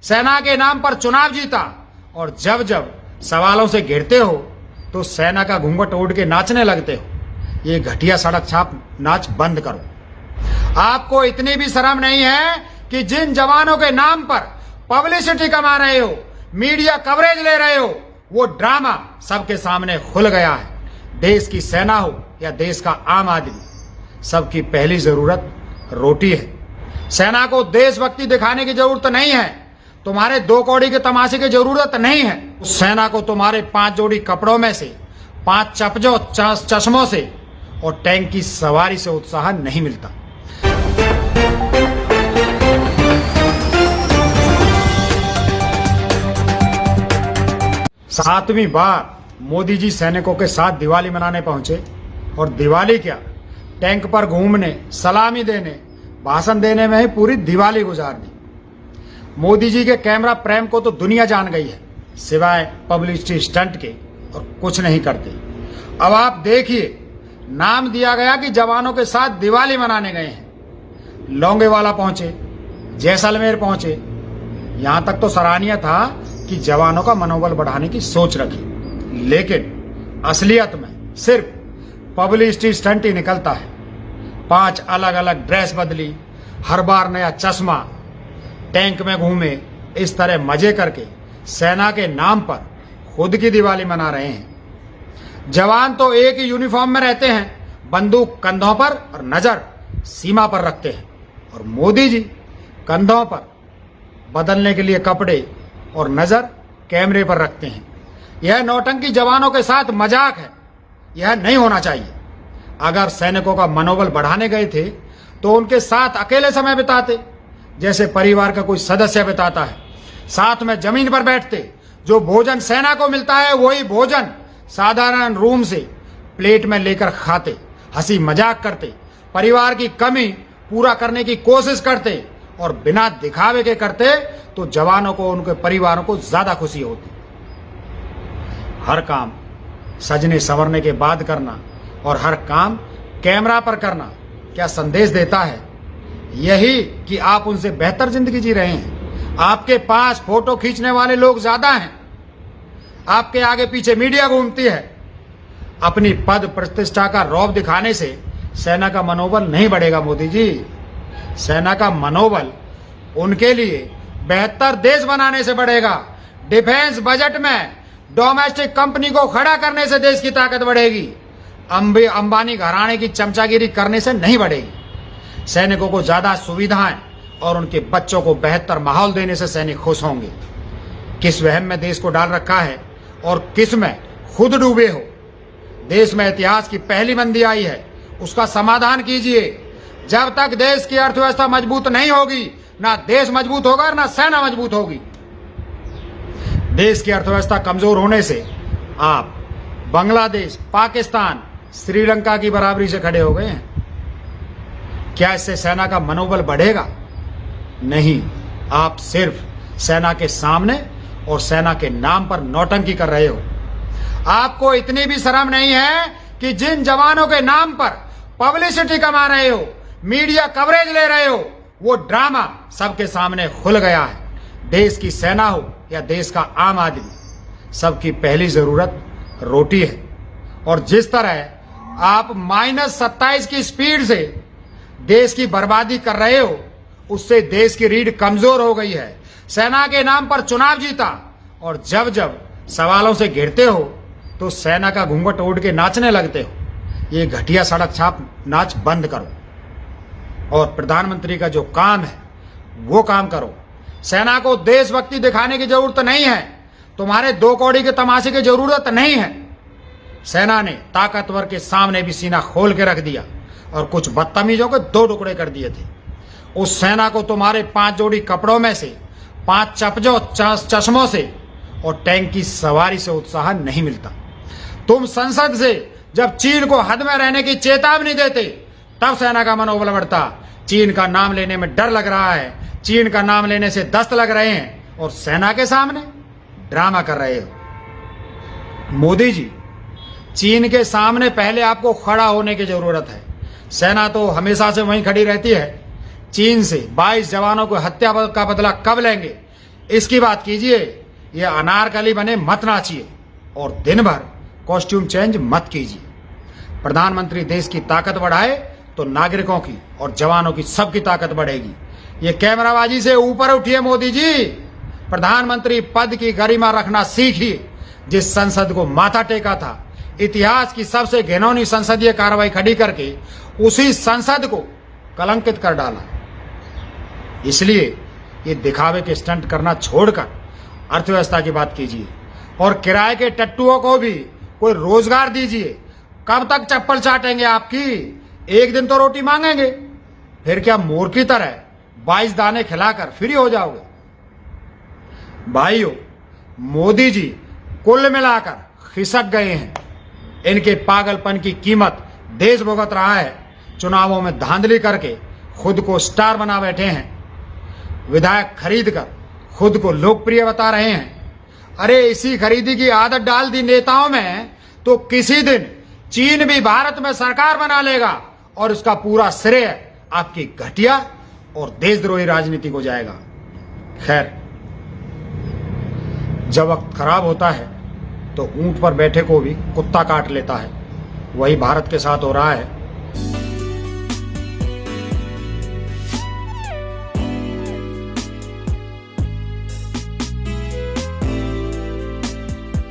सेना के नाम पर चुनाव जीता और जब जब सवालों से घिरते हो तो सेना का घूंघट ओढ़ के नाचने लगते हो। ये घटिया सड़क छाप नाच बंद करो। आपको इतनी भी शर्म नहीं है कि जिन जवानों के नाम पर पब्लिसिटी कमा रहे हो, मीडिया कवरेज ले रहे हो, वो ड्रामा सबके सामने खुल गया है। देश की सेना हो या देश का आम आदमी, सबकी पहली जरूरत रोटी है। सेना को देशभक्ति दिखाने की जरूरत नहीं है, तुम्हारे 2 कौड़ी के तमाशे की जरूरत नहीं है। सेना को तुम्हारे 5 जोड़ी कपड़ों में से, 5 चपजों चश्मों से और टैंक की सवारी से उत्साह नहीं मिलता। सातवीं बार मोदी जी सैनिकों के साथ दिवाली मनाने पहुंचे और दिवाली क्या, टैंक पर घूमने, सलामी देने, भाषण देने में ही पूरी दिवाली गुजार दी। मोदी जी के कैमरा प्रेम को तो दुनिया जान गई है, सिवाय पब्लिसिटी स्टंट के और कुछ नहीं करते। अब आप देखिए, नाम दिया गया कि जवानों के साथ दिवाली मनाने गए हैं। लोंगेवाला पहुंचे, जैसलमेर पहुंचे, यहां तक तो सराहनीय था कि जवानों का मनोबल बढ़ाने की सोच रखी, लेकिन असलियत में सिर्फ पब्लिसिटी स्टंट ही निकलता है। 5 अलग अलग ड्रेस बदली, हर बार नया चश्मा, टैंक में घूमे, इस तरह मजे करके सेना के नाम पर खुद की दिवाली मना रहे हैं। जवान तो एक ही यूनिफॉर्म में रहते हैं, बंदूक कंधों पर और नजर सीमा पर रखते हैं, और मोदी जी कंधों पर बदलने के लिए कपड़े और नजर कैमरे पर रखते हैं। यह नौटंकी जवानों के साथ मजाक है, यह नहीं होना चाहिए। अगर सैनिकों का मनोबल बढ़ाने गए थे तो उनके साथ अकेले समय बिताते, जैसे परिवार का कोई सदस्य बिताता है। साथ में जमीन पर बैठते, जो भोजन सेना को मिलता है वही भोजन साधारण रूम से प्लेट में लेकर खाते, हंसी मजाक करते, परिवार की कमी पूरा करने की कोशिश करते, और बिना दिखावे के करते तो जवानों को, उनके परिवारों को ज्यादा खुशी होती। हर काम सजने संवरने के बाद करना और हर काम कैमरा पर करना क्या संदेश देता है? यही कि आप उनसे बेहतर जिंदगी जी रहे हैं। आपके पास फोटो खींचने वाले लोग ज्यादा हैं, आपके आगे पीछे मीडिया घूमती है। अपनी पद प्रतिष्ठा का रौब दिखाने से सेना का मनोबल नहीं बढ़ेगा मोदी जी। सेना का मनोबल उनके लिए बेहतर देश बनाने से बढ़ेगा। डिफेंस बजट में डोमेस्टिक कंपनी को खड़ा करने से देश की ताकत बढ़ेगी। अंबानी घराने की चमचागिरी करने से नहीं बढ़ेगी। सैनिकों को ज्यादा सुविधाएं और उनके बच्चों को बेहतर माहौल देने से सैनिक खुश होंगे। किस वहम में देश को डाल रखा है और किस में खुद डूबे हो। देश में इतिहास की पहली मंदी आई है, उसका समाधान कीजिए। जब तक देश की अर्थव्यवस्था मजबूत नहीं होगी, ना देश मजबूत होगा और ना सेना मजबूत होगी। देश की अर्थव्यवस्था कमजोर होने से आप बांग्लादेश, पाकिस्तान, श्रीलंका की बराबरी से खड़े हो गए हैं। क्या इससे सेना का मनोबल बढ़ेगा? नहीं, आप सिर्फ सेना के सामने और सेना के नाम पर नौटंकी कर रहे हो। आपको इतनी भी शर्म नहीं है कि जिन जवानों के नाम पर पब्लिसिटी कमा रहे हो, मीडिया कवरेज ले रहे हो, वो ड्रामा सबके सामने खुल गया है। देश की सेना हो या देश का आम आदमी, सबकी पहली जरूरत रोटी है। और जिस तरह आप -27 की स्पीड से देश की बर्बादी कर रहे हो, उससे देश की रीढ़ कमजोर हो गई है। सेना के नाम पर चुनाव जीता और जब जब सवालों से घिरते हो तो सेना का घूंघट ओढ़ के नाचने लगते हो। ये घटिया सड़क छाप नाच बंद करो और प्रधानमंत्री का जो काम है वो काम करो। सेना को देशभक्ति दिखाने की जरूरत नहीं है, तुम्हारे 2 कौड़ी के तमाशे की जरूरत नहीं है। सेना ने ताकतवर के सामने भी सीना खोल के रख दिया और कुछ बदतमीजों के 2 टुकड़े कर दिए थे। उस सेना को तुम्हारे 5 जोड़ी कपड़ों में से, 5 चपजों चश्मों से और टैंक की सवारी से उत्साह नहीं मिलता। तुम संसद से जब चीन को हद में रहने की चेतावनी देते, तब सेना का मनोबल बढ़ता। चीन का नाम लेने में डर लग रहा है, चीन का नाम लेने से दस्त लग रहे हैं और सेना के सामने ड्रामा कर रहे हो। मोदी जी, चीन के सामने पहले आपको खड़ा होने की जरूरत है। सेना तो हमेशा से वहीं खड़ी रहती है। चीन से 22 जवानों को हत्या का बदला कब लेंगे, इसकी बात कीजिए, ये अनारकली बने मत नाचिए और दिन भर कॉस्ट्यूम चेंज मत कीजिए। प्रधानमंत्री देश की ताकत बढ़ाए तो नागरिकों की और जवानों की सबकी ताकत बढ़ेगी। ये कैमराबाजी से ऊपर उठिए मोदी जी, प्रधानमंत्री पद की गरिमा रखना सीखिए। जिस संसद को माथा टेका था, इतिहास की सबसे घिनौनी संसदीय कार्रवाई खड़ी करके उसी संसद को कलंकित कर डाला। इसलिए ये दिखावे के स्टंट करना छोड़कर अर्थव्यवस्था की बात कीजिए और किराए के टट्टुओं को भी कोई रोजगार दीजिए। कब तक चप्पल चाटेंगे आपकी? एक दिन तो रोटी मांगेंगे, फिर क्या मोर की तरह 22 दाने खिलाकर फ्री हो जाओगे? भाइयों, मोदी जी कुल मिलाकर खिसक गए हैं। इनके पागलपन की कीमत देश भुगत रहा है। चुनावों में धांधली करके खुद को स्टार बना बैठे हैं, विधायक खरीद कर खुद को लोकप्रिय बता रहे हैं। अरे इसी खरीदी की आदत डाल दी नेताओं में तो किसी दिन चीन भी भारत में सरकार बना लेगा और इसका पूरा श्रेय आपकी घटिया और देशद्रोही राजनीति को जाएगा। खैर, जब वक्त खराब होता है तो ऊंट पर बैठे को भी कुत्ता काट लेता है। वही भारत के साथ हो रहा है।